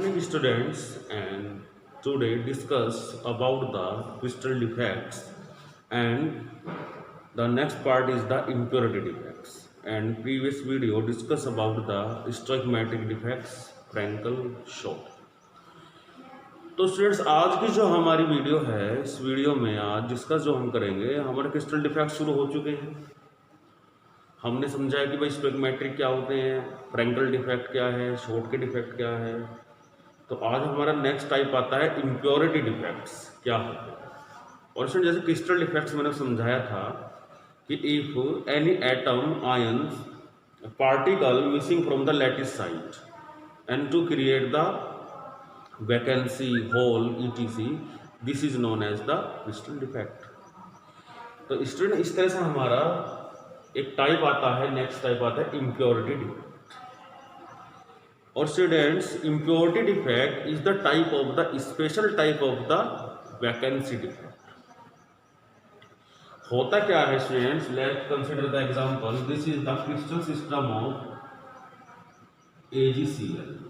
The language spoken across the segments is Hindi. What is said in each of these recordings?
morning students, and today discuss about the crystal defects, and the next part is the impurity defects, and previous video discuss about the stoichiometric defects, Frankel showed. तो स्टूडेंट्स आज की जो हमारी वीडियो है, इस वीडियो में आज डिस्कस जो हम करेंगे, हमारे क्रिस्टल डिफेक्ट शुरू हो चुके हैं। हमने समझा है कि भाई स्टोइकोमेट्रिक क्या होते हैं, फ्रैंकल डिफेक्ट क्या है, शॉर्ट के डिफेक्ट क्या है। तो आज हमारा नेक्स्ट टाइप आता है इम्प्योरिटी डिफेक्ट्स क्या होते हैं। और इसमें जैसे क्रिस्टल डिफेक्ट्स मैंने समझाया था कि if any atom ions particle missing from the lattice site and to create the vacancy hole etc, this is known as the crystal defect. तो स्टूडेंट इस तरह से हमारा एक टाइप आता है, नेक्स्ट टाइप आता है इम्प्योरिटी डिफेक्ट। और students impurity defect is the type of the special type of the vacancy defect. होता क्या है students, let's consider the example, this is the crystal system of AgCl।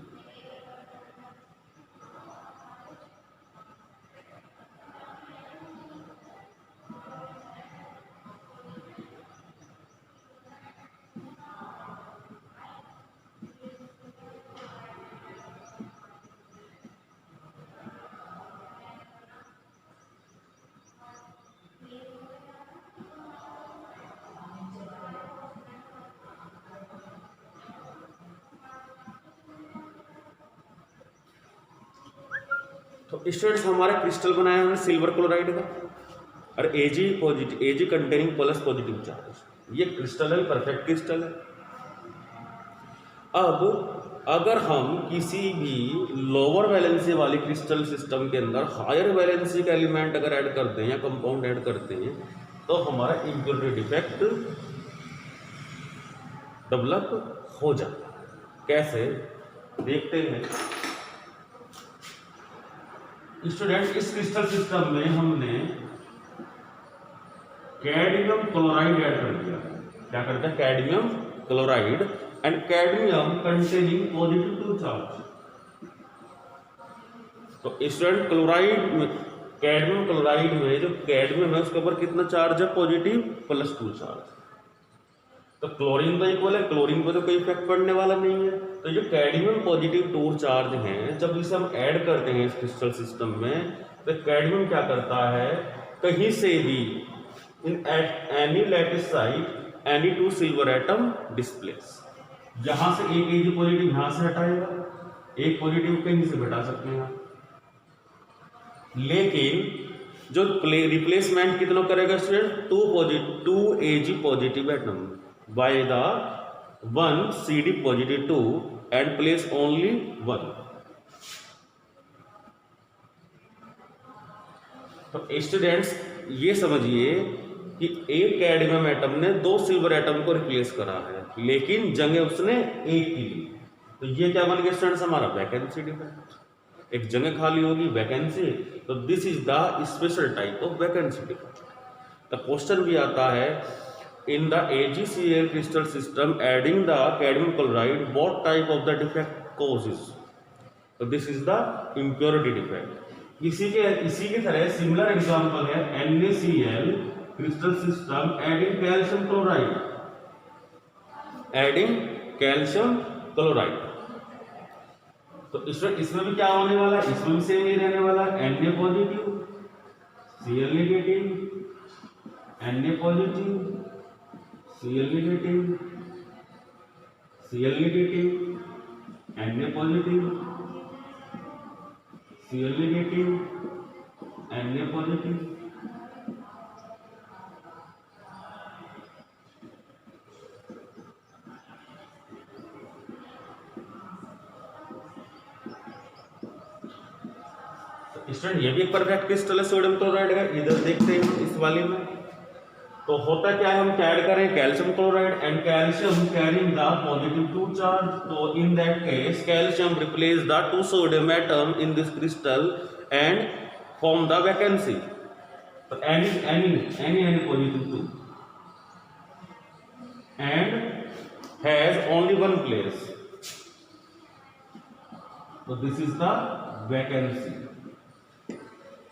तो स्टूडेंट्स हमारा क्रिस्टल बनाया हमने सिल्वर क्लोराइड का, और Ag containing plus positive charge, ये क्रिस्टल है, परफेक्ट क्रिस्टल है। अब अगर हम किसी भी लोअर वैलेंसी वाली क्रिस्टल सिस्टम के अंदर हायर वैलेंसी का एलिमेंट अगर ऐड करते हैं या कंपाउंड ऐड करते हैं, तो हमारा इम्प्योरिटी डिफेक्ट डेवलप हो जाता है। कैसे देखते हैं स्टूडेंट। इस क्रिस्टल सिस्टम में हमने कैडमियम क्लोराइड ऐड कर दिया। क्या करते हैं? Cadmium chloride and cadmium containing positive 2 charge. तो स्टूडेंट क्लोराइड में, कैडमियम क्लोराइड में जो कैडमियम है उसके ऊपर कितना चार्ज है? Positive plus 2 charge. तो क्लोरीन तो इक्वल है, क्लोरीन पर तो कोई इफेक्ट पड़ने वाला नहीं है। तो जो कैडमियम पॉजिटिव 2 चार्ज हैं, जब इसे हम ऐड करते हैं इस क्रिस्टल सिस्टम में, तो कैडमियम क्या करता है, कहीं से भी in any lattice site any 2 silver atom displace, यहां से एक Ag पॉजिटिव यहां से हटाएगा, एक पॉजिटिव कहीं से हटा सकते हैं। लेकिन जो रिप्लेसमेंट कितना करेगा student? 2 Ag positive atom by the 1 CD positive 2 and place only 1। तो स्टूडेंट्स ये समझिए कि एक कैडमियम एटम ने 2 सिल्वर एटम को रिप्लेस करा है, लेकिन जगह उसने एक की ली। तो ये क्या बन गया स्टूडेंट्स? हमारा वैकेंसी डिफेक्ट। एक जगह खाली होगी, वैकेंसी। तो this is the special type of vacancy defect. तो क्वेश्चन भी आता है, in the AgCl crystal system adding the cadmium chloride, what type of the defect causes? So this is the impurity defect। इसी के तरह सिमिलर एग्जांपल है NaCl crystal system adding calcium chloride, adding calcium chloride। तो इसमें भी क्या होने वाला है? इसमें भी सेम ही रहने वाला है, Na positive Cl negative, Na positive Cl negative, Cl negative, Na positive, Cl negative, Na positive. Student ये भी एक परफेक्ट क्रिस्टल है सोडियम क्लोराइड का। इधर देखते हैं इस वाले में, तो होता क्या है, हम ऐड करें calcium chloride and calcium carrying the positive 2 charge. तो in that case calcium replace the 2 sodium atom in this crystal and form the vacancy. तो any positive 2 and has only one place। तो this is the vacancy.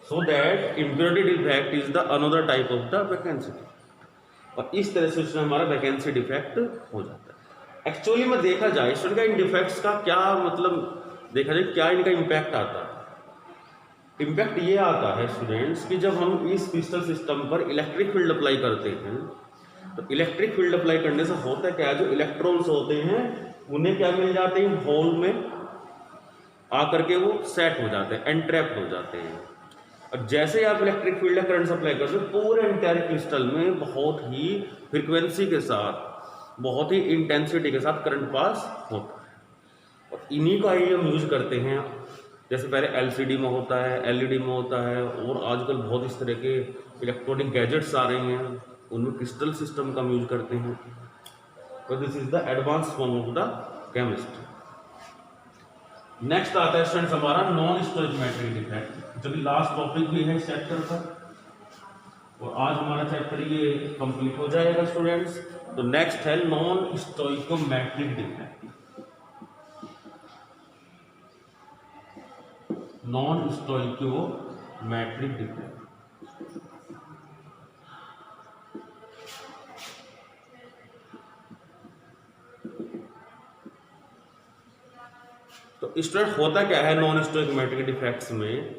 So that impurity defect is the another type of the vacancy. और इस तरह से उसमें हमारा वैकेंसी डिफेक्ट हो जाता है. एक्चुअली में देखा जाए स्टूडेंट का इन डिफेक्ट्स का क्या मतलब, देखा जाए क्या इनका इम्पैक्ट आता है. इम्पैक्ट ये आता है स्टूडेंट्स कि जब हम इस क्रिस्टल सिस्टम पर इलेक्ट्रिक फील्ड अप्लाई करते हैं, तो इलेक्ट्रिक फील्ड अप्लाई करने से होता क्या है, जो इलेक्ट्रॉन्स होते हैं उन्हें क्या मिल जाते हैं, होल में आकर के वो सेट हो जाते हैं, एंट्रैप्ड हो जाते हैं. और जैसे ही आप इलेक्ट्रिक फील्ड या करंट सप्लाई करते हो, पूरे एंटायर क्रिस्टल में बहुत ही फ्रिक्वेंसी के साथ, बहुत ही इंटेंसिटी के साथ करंट पास होता है. और इन्हीं का ही हम यूज करते हैं. जैसे पहले एलसीडी में होता है, एलईडी में होता है, और आजकल बहुत इस तरह के इलेक्ट्रॉनिक गैजेट्स आ रहे हैं, उनमें क्रिस्टल सिस्टम का यूज करते हैं. तो this is the advance form of the chemistry. Next आता है स्टूडेंट्स हमारा नॉन स्टोइकोमेट्रिक डिफेक्ट, जो कि लास्ट टॉपिक भी है इस चैप्टर का. और आज हमारा चैप्टर ये कंप्लीट हो जाएगा स्टूडेंट्स. तो नेक्स्ट है non stoichiometric defect. Non stoichiometric defect. तो स्टूडेंट होता क्या है नॉन स्टोइकोमेट्रिक डिफेक्ट्स में,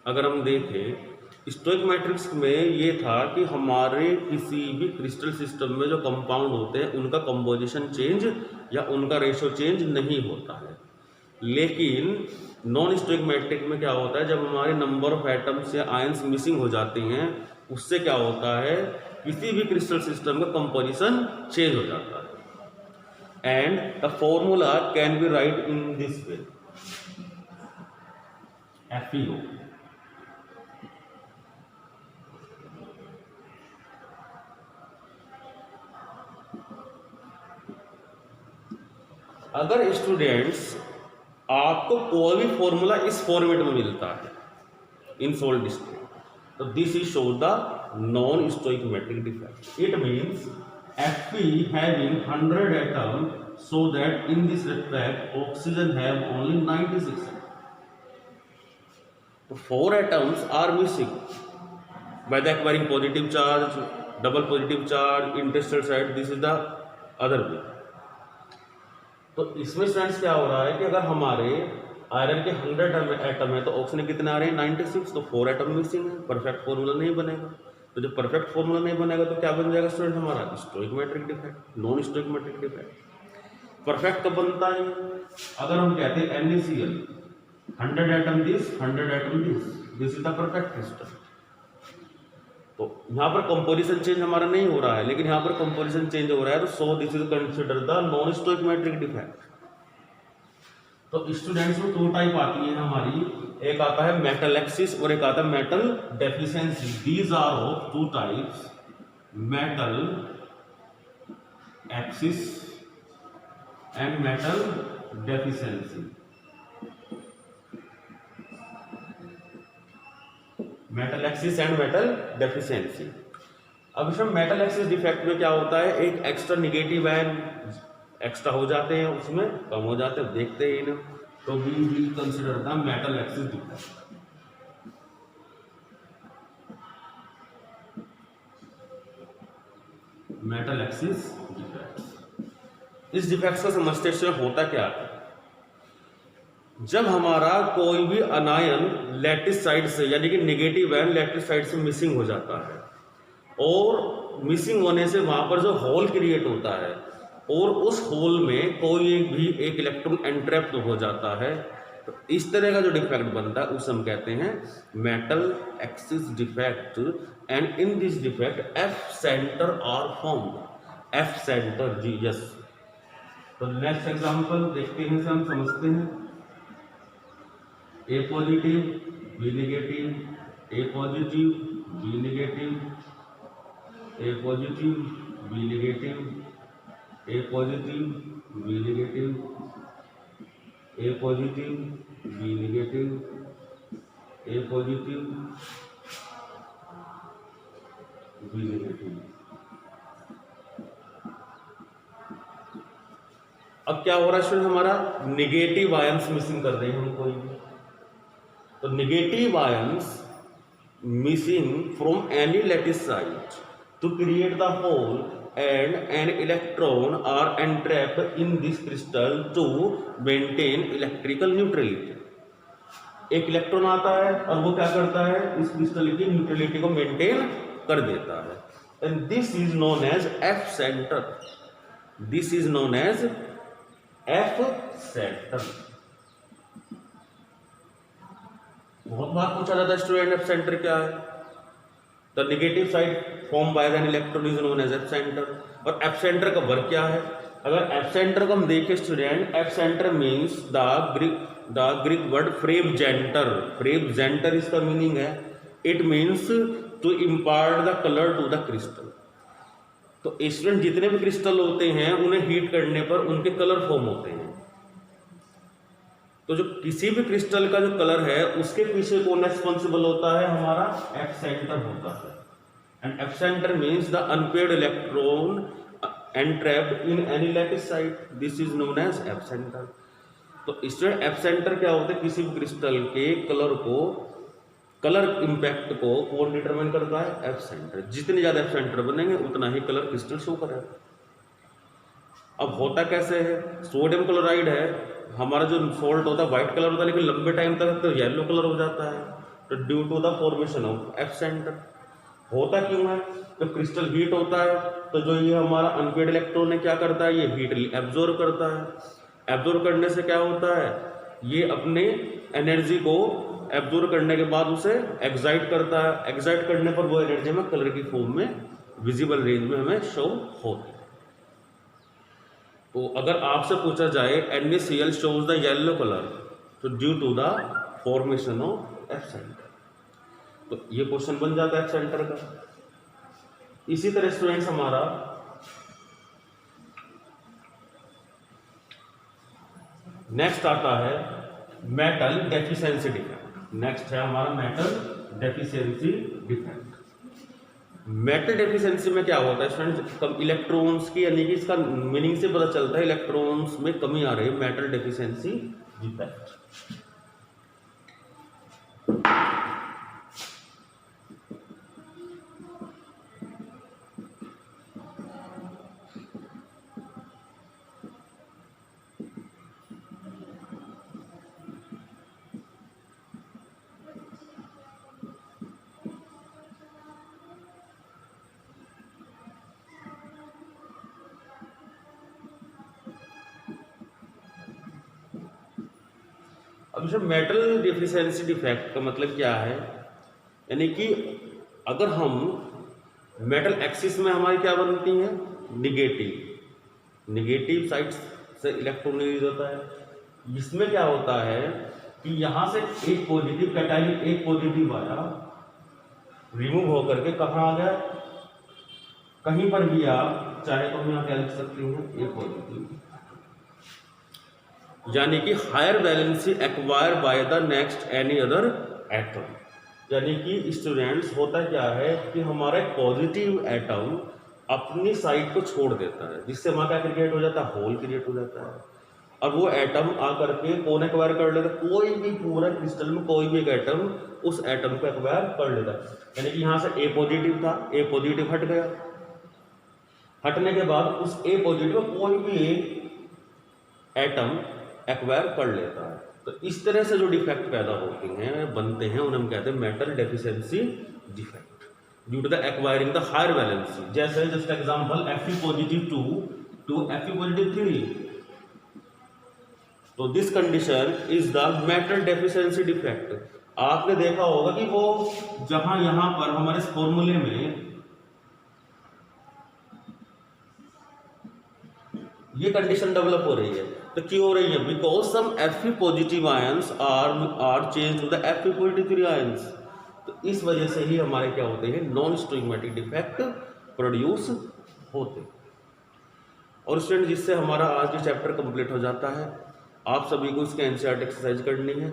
अगर हम देखें स्टोइकोमेट्रिक्स में ये था कि हमारे किसी भी क्रिस्टल सिस्टम में जो कंपाउंड होते हैं उनका कंपोजिशन चेंज या उनका रेशियो चेंज नहीं होता है. लेकिन नॉन स्टोइकोमेट्रिक में क्या होता है, जब हमारे नंबर ऑफ एटम्स या आयंस मिसिंग हो जाते हैं, उससे क्या होता है, किसी भी क्रिस्टल सिस्टम का कंपोजिशन चेंज हो जाता है. And the formula can be write in this way, FeO. अगर स्टूडेंट्स आपको कोई भी फॉर्मूला इस फॉर्मेट में मिलता है इन सोल्ड स्टेट, तो this is show the non stoichiometric defect. It means Fe having 100 atom, so that in this respect oxygen have only 96 atom. So 4 atoms are missing by the acquiring positive charge, double positive charge, interstellar side. This is the other way. तो इसमें स्टूडेंट्स क्या हो रहा है कि अगर हमारे आयरन के 100 एटम है तो ऑक्सीजन कितने आ रहे हैं 96, तो 4 एटम मिसिंग है. परफेक्ट फॉर्मूला नहीं बनेगा. तो जब परफेक्ट फॉर्मूला नहीं बनेगा तो क्या बन जाएगा स्टूडेंट हमारा stoichiometric defect, non stoichiometric defect. Perfect तो बनता है अगर हम कहते हैं NaCl 100 atom this, 100 atom this is the perfect crystal. तो यहाँ पर कंपोजिशन चेंज हमारा नहीं हो रहा है, लेकिन यहाँ पर कंपोजिशन चेंज हो रहा है, तो so this is consider the non stoichiometric defect. तो स्टूडेंट्स में 2 टाइप आती है हमारी, एक आता है मेटल एक्सिस और एक आता है metal deficiency. These are of 2 types, metal excess and metal deficiency. Metal excess and metal deficiency. अब इसमें मेटल एक्सिस डिफेक्ट में क्या होता है, एक एक्स्ट्रा निगेटिव आयन एक्स्ट्रा हो जाते हैं, उसमें कम हो जाते हैं, देखते ही ना. तो we will consider the metal excess defect. Metal excess defect. इस डिफेक्ट को समझते हुए होता क्या है, जब हमारा कोई भी अनायन लैटिस साइड से यानी कि नेगेटिव आयन लैटिस साइड से मिसिंग हो जाता है, और मिसिंग होने से वहां पर जो होल क्रिएट होता है और उस होल में कोई भी एक इलेक्ट्रॉन एंट्रैप्ड हो जाता है, तो इस तरह का जो डिफेक्ट बनता है उसे हम कहते हैं metal excess defect. And in this defect F centre are formed. F centre जी यस. तो नेक्स्ट एग्जांपल देखते हैं, से हम समझते हैं. A positive B negative, A positive B negative, A positive B negative, A positive B negative, A positive B negative, A positive B negative. अब क्या हो रहा है स्टूडेंट, हमारा निगेटिव आयंस मिसिंग कर रहे हैं हम कोई भी, तो negative ions missing from any lattice site to create the hole and an electron are entrapped in this crystal to maintain electrical neutrality. एक इलेक्ट्रॉन आता है और वो क्या करता है, इस क्रिस्टल की न्यूट्रलिटी को मेंटेन कर देता है, and this is known as F centre. This is known as F centre. बहुत बार पूछा जाता है स्टूडेंट एफ सेंटर क्या है. The negative side form by an electron is known as F centre. और एफ सेंटर का वर्क क्या है, अगर एफ सेंटर को हम देखें student, F centre means the Greek word फ्रेबजेंटर. फ्रेबजेंटर इसका मीनिंग है, it means to impart the colour to the crystal. तो स्टूडेंट जितने भी क्रिस्टल होते हैं उन्हें हीट करने पर उनके कलर फॉर्म होते हैं. तो जो किसी भी क्रिस्टल का जो कलर है उसके पीछे कौन रेस्पॉन्सिबल होता है, हमारा एफ सेंटर होता है. And F centre means the unpaired electron entrapped in any lattice site. This is known as F centre. तो स्टूडेंट एफ सेंटर क्या होता है, किसी भी क्रिस्टल के कलर को, कलर इंपैक्ट को कौन डिटरमाइन करता है, एफ सेंटर. जितने ज्यादा एफ सेंटर बनेंगे उतना ही कलर क्रिस्टल शो करेगा. अब होता कैसे है, सोडियम क्लोराइड है, हमारा जो सॉल्ट होता है व्हाइट कलर होता है, लेकिन लंबे टाइम तक तो येलो कलर हो जाता है. तो due to the formation of F centre. होता क्यों है, तो क्रिस्टल हीट होता है, तो जो ये हमारा अनपेयर्ड इलेक्ट्रॉन है क्या करता है, ये हीट एब्जॉर्ब करता है. एब्जॉर्ब करने से क्या होता है, ये अपने एनर्जी को एब्जॉर्ब करने के बाद उसे एक्साइट करता है. एक्साइट करने पर वो एनर्जी में कलर की फॉर्म में विजिबल रेंज में हमें शो होती है. तो अगर आपसे पूछा जाए NaCl shows the yellow colour, तो due to the formation of F centre. तो ये क्वेश्चन बन जाता है एफ सेंटर का. इसी तरह स्टूडेंट्स हमारा नेक्स्ट आता है मेटल डेफिशिएंसी डिफेक्ट. नेक्स्ट है हमारा metal deficiency defect. Metal deficiency में क्या होता है स्टूडेंट, कम इलेक्ट्रॉन्स की, यानी कि इसका मीनिंग से पता चलता है इलेक्ट्रॉन्स में कमी आ रही है, मेटल डेफिशिएंसी डिफेक्ट. अब जो मेटल डेफिशिएंसी डिफेक्ट का मतलब क्या है, यानी कि अगर हम मेटल एक्सिस में हमारी क्या बनती है, निगेटिव साइड से इलेक्ट्रॉन रिलीज होता है. इसमें क्या होता है कि यहां से एक पॉजिटिव कैटायन, एक पॉजिटिव आया, रिमूव होकर के कहाँ आ गया, कहीं पर भी आप चाहे तो हम यहाँ क्या लिख सकते हैं, ए पॉजिटिव. यानी कि higher valency acquire by the next any other atom. यानी कि स्टूडेंट्स होता क्या है कि हमारा पॉजिटिव एटम अपनी साइड को छोड़ देता है, जिससे हमारा क्या क्रिएट हो जाता है, होल क्रिएट हो जाता है. और वो एटम आकर के कौन एक्वायर कर लेता है, कोई भी पूरा क्रिस्टल में कोई भी एक एटम उस एटम को एक्वायर कर लेता है. यानी कि यहाँ से ए पॉजिटिव था, ए पॉजिटिव हट गया, हटने के बाद उस ए पॉजिटिव कोई भी एटम एक्वायर कर लेता है. तो इस तरह से जो डिफेक्ट पैदा होते हैं, बनते हैं, उन्हें हम कहते हैं metal deficiency defect due to the acquiring the higher valency. जैसे just example Fe+2 to Fe+3. तो this condition is the metal deficiency defect. आपने देखा होगा कि वो जहां यहां पर हमारे इस फॉर्मूले में ये कंडीशन डेवलप हो रही है, तो क्यों हो रही है, because some Fe positive ions are change to the Fe+3 ions. तो इस वजह से ही हमारे क्या होते हैं, नॉन स्टोइमेटिक डिफेक्ट प्रोड्यूस होते. और स्टूडेंट जिससे हमारा आज ये चैप्टर कंप्लीट हो जाता है. आप सभी को इसके एनसीईआरटी एक्सरसाइज करनी है,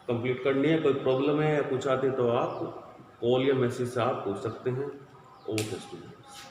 कंप्लीट करनी है. कोई प्रॉब्लम है या कुछ आते तो आप कॉल या मैसेज से आप पूछ सकते हैं. Okay students.